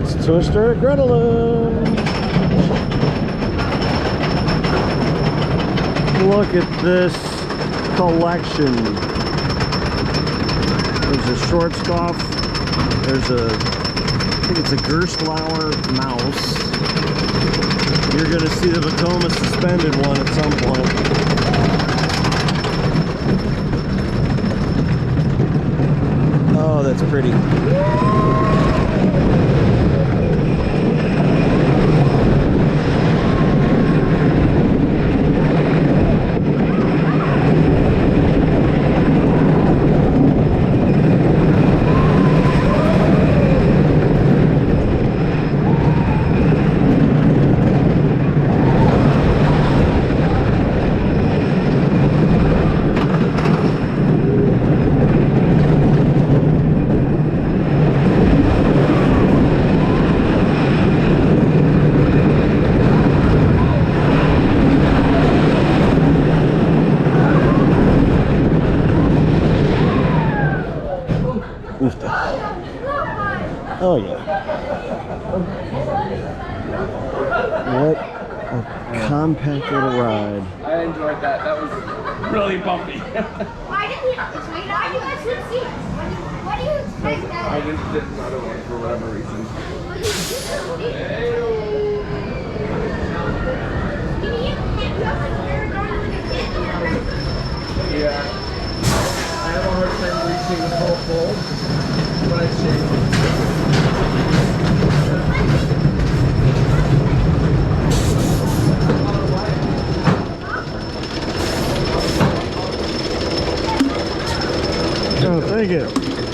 It's Twister at Gröna Lund. Look at this collection. There's a Schwarzkopf. There's a, I think it's a Gerstlauer mouse. You're gonna see the Vekoma suspended one at some point. Oh, that's pretty. Oh yeah. What a compact little ride. I enjoyed that. That was really bumpy. Why did you guys switch seats? What do you expect that? I just did another one for whatever reason. Yeah. I have a hard time reaching the whole fold, but I shake. Oh, thank you.